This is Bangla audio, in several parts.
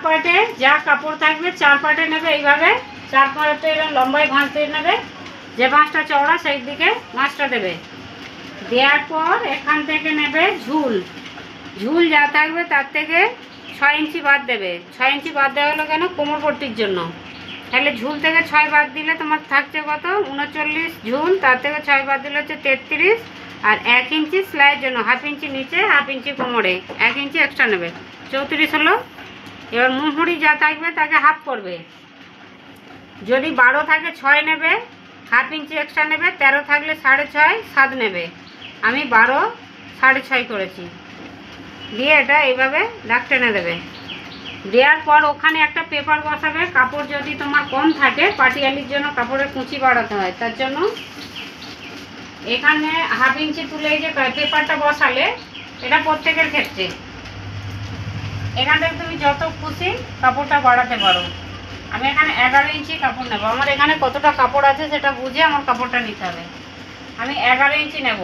পার্টে যা কাপড় থাকবে 4 পার্টে নেবে, এইভাবে 4 পার্টে লম্বায় ভাঁজ দিয়ে নেবে, যে ভাঁজটা চওড়া সেই দিকে ভাঁজটা দেবে। দেওয়ার পর এখান থেকে নেবে ঝুল, ঝুল যা থাকবে তার থেকে 6 ইঞ্চি বাদ দেবে। 6 ইঞ্চি বাদ দেওয়া হলো কেন? কোমর পট্টির জন্য। তাহলে ঝুল থেকে 6 বাদ দিলে তোমার থাকছে কত? 39 ঝুল, তার থেকে 6 বাদ দিলে হচ্ছে 33, আর 1 ইঞ্চি সেলাইয়ের জন্য 1/2 ইঞ্চি নিচে 1/2 ইঞ্চি কোমরে 1 ইঞ্চি এক্সট্রা নেবে, 34 হলো। এবার মুহুরি যা থাকবে তাকে হাফ করবে। যদি 12 থাকে 6 নেবে, 1/2 ইঞ্চি এক্সট্রা নেবে, 13 থাকলে 6.5 7 নেবে। আমি 12 6.5 করেছি। দিয়ে এটা এইভাবে দাগ টেনে দেবে। দেওয়ার পর ওখানে একটা পেপার বসাবে। কাপড় যদি তোমার কম থাকে, পাটিয়ালির জন্য কাপড়ের কুচি বাড়াতে হয়, তার জন্য এখানে 1/2 ইঞ্চি তুলে এই যে পেপারটা বসালে, এটা প্রত্যেকের ক্ষেত্রে এখান থেকে তুমি যত খুশি কাপড়টা বাড়াতে পারো। আমি এখানে 11 ইঞ্চি কাপড় নেব। আমার এখানে কতটা কাপড় আছে সেটা বুঝে আমার কাপড়টা নিতে হবে। আমি 11 ইঞ্চি নেব।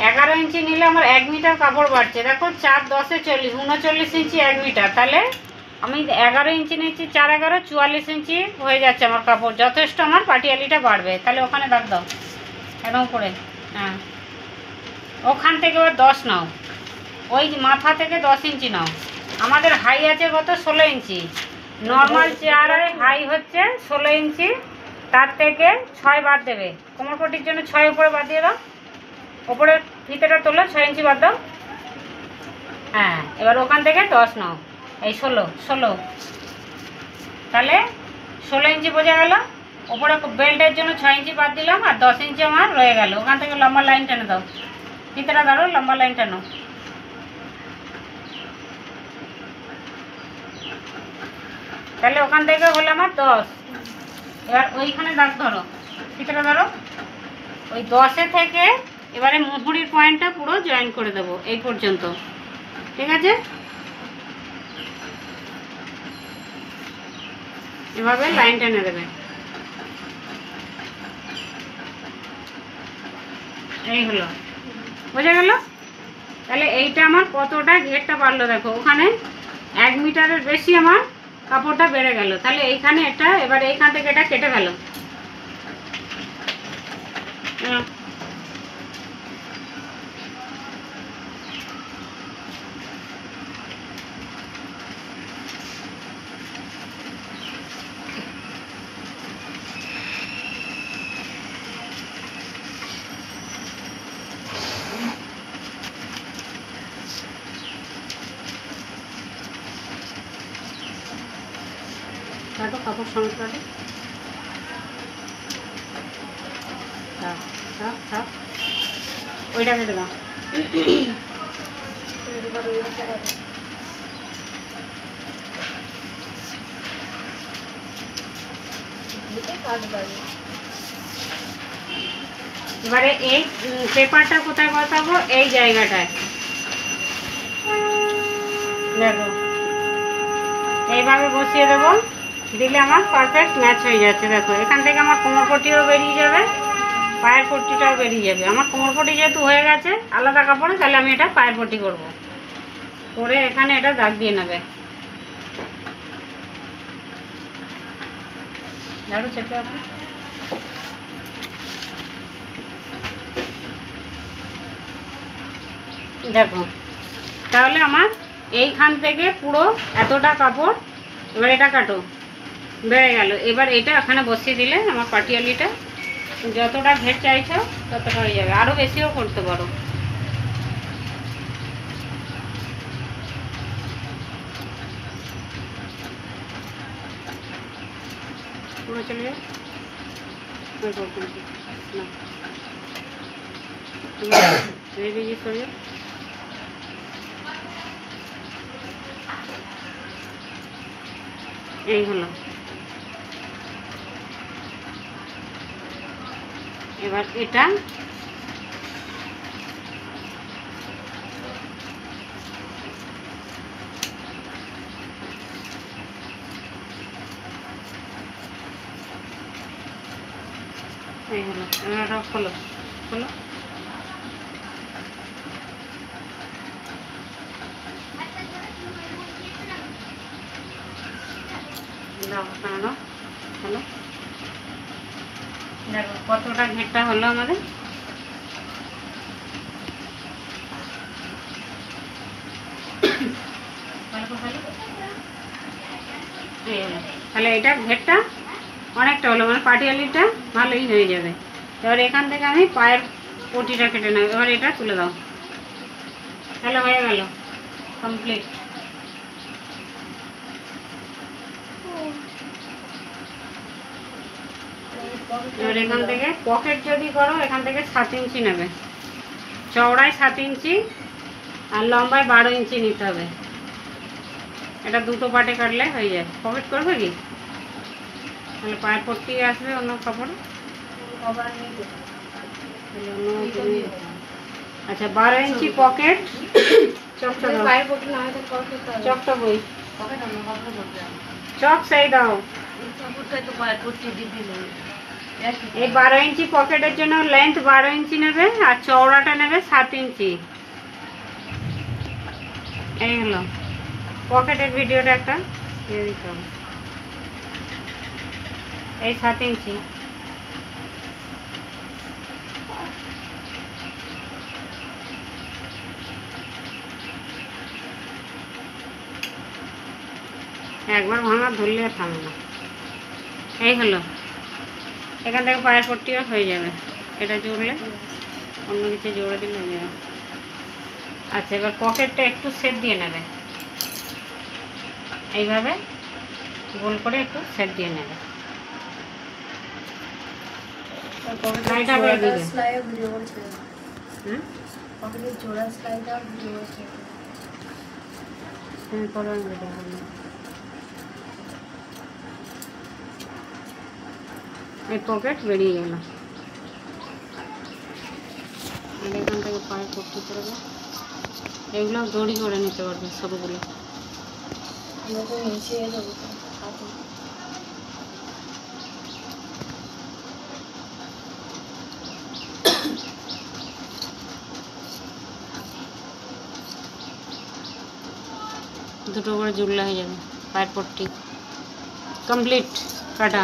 11 ইঞ্চি নিলে আমার 1 মিটার কাপড় বাড়ছে। দেখো 4 10 40, 39 ইঞ্চি 1 মিটার। তাহলে আমি 11 ইঞ্চি নিচ্ছি, 4 11 44 ইঞ্চি হয়ে যাচ্ছে আমার কাপড়। যথেষ্ট আমার পাটিয়ালিটা বাড়বে। তাহলে ওখানে দাগ দাও এরকম করে। হ্যাঁ, ওখান থেকে ওর 10 নাও, ওই মাথা থেকে 10 ইঞ্চি নাও। আমাদের হাই আছে কত? 16 ইঞ্চি। নর্মাল চেয়ারে হাই হচ্ছে 16 ইঞ্চি, তার থেকে 6 বাদ দেবে। কোমরপটির জন্য 6 উপরে বাদ দিয়ে দাও, ওপরে ফিতেটা তোলো, 6 ইঞ্চি বাদ দাও। হ্যাঁ, এবার ওখান থেকে 10 নাও, এই 16। তাহলে 16 ইঞ্চি বোঝা গেল। ওপরে বেল্টের জন্য 6 ইঞ্চি বাদ দিলাম, আর 10 ইঞ্চি আমার রয়ে গেল। ওখান থেকে লম্বা লাইন টেনে দাও, ফিতেটা ধরো, লম্বা লাইন টানো। তাহলে ওখান থেকে হলো আমার 10। এবার ওইখানে দাগ ধরো, ফিতেটা ধরো, ওই 10 থেকে এবারে মুহুরির পয়েন্টটা পুরো জয়েন করে দেবো এই পর্যন্ত। ঠিক আছে? এভাবে লাইন টেনে দেবে। এই হলো, বোঝা গেল? তাহলে এইটা আমার কতটা ঘেরটা বাড়লো দেখো। ওখানে 1 মিটারের বেশি আমার কাপড়টা বেড়ে গেল। তাহলে এইখানে এটা, এবার এইখান থেকে এটা কেটে গেল। কাটো, কাপড় সমেত কাটো। থাক থাক থাক, ওইটা কেটে দাও। এবারে এই পেপারটা কোথায় বসাবো? এই জায়গাটায়। দেখো এইভাবে বসিয়ে দেবো, দিলে আমার পারফেক্ট ম্যাচ হয়ে যাচ্ছে। দেখো এখান থেকে আমার কোমরপট্টিও বেরিয়ে যাবে, পায়ের পট্টিটাও বেরিয়ে যাবে। আমার কোমরপট্টি যেহেতু হয়ে গেছে আলাদা কাপড়ে, তাহলে আমি এটা পায়ের পট্টি করবো। করে এখানে এটা দাগ দিয়ে নেবে। ঝাড়ু চেপে আপনি দেখো, তাহলে আমার এইখান থেকে পুরো এতটা কাপড়, এবার এটা কাটো, বেড়ে গেল। এবার এটা এখানে বসিয়ে দিলে আমার পাটিয়ালিটা যতটা ঘের চাইছো ততটা হয়ে যাবে। আরও বেশিও করতে পারো। চলে যাও এই হলো। এবার এটা এই হলো। এবার এটা খোলো খোলো। হলো দেখো কতটা ঘেরটা হলো আমাদের। তাহলে এটা ঘেরটা অনেকটা হলো, মানে পাটিয়ালিটা ভালোই হয়ে যাবে। এবার এখান থেকে আমি পায়ের পটিটা কেটে নেব। এবার এটা তুলে দাও। তাহলে হয়ে গেল কমপ্লিট। এবার এখান থেকে পকেট যদি করো এখান থেকে 7 ইঞ্চি নেবে, চওড়ায় 7 ইঞ্চি আর লম্বায় 12 ইঞ্চি নিতে হবে। এটা দুটো পাটে কাটলে হয়ে যায়। পকেট করবে কি? তাহলে পায়ের পট্টি আসবে অন্য কাপড়ে। আচ্ছা 12 ইঞ্চি পকেট, চকটা বই চক সেই দাও। এই 12 ইঞ্চি পকেটের জন্য লেন্থ 12 ইঞ্চি নেবে আর চওড়াটা নেবে 7 ইঞ্চি। এই হলো পকেটের ভিডিওটা একটা দিয়ে দিতে হবে। এই 7 ইঞ্চি। একবার ভাঙা ধরলে আর থামে না। এই হলো, এখান থেকে পায়ের পট্টিও হয়ে যাবে। এটা জুড়লে অন্য কিছু জোড়া দিলে হয়ে যাবে। আচ্ছা এবার পকেটটা একটু সেট দিয়ে নেবে, এইভাবে গোল করে একটু সেট দিয়ে নেবে। এই পকেট বেরিয়ে গেল। এখান থেকে পায়ে পট্টি করবে, এগুলো দড়ি করে নিতে পারবে সবগুলো। দুটো করে জুড়লে হয়ে যাবে পায়ের পট্টি কমপ্লিট কাটা।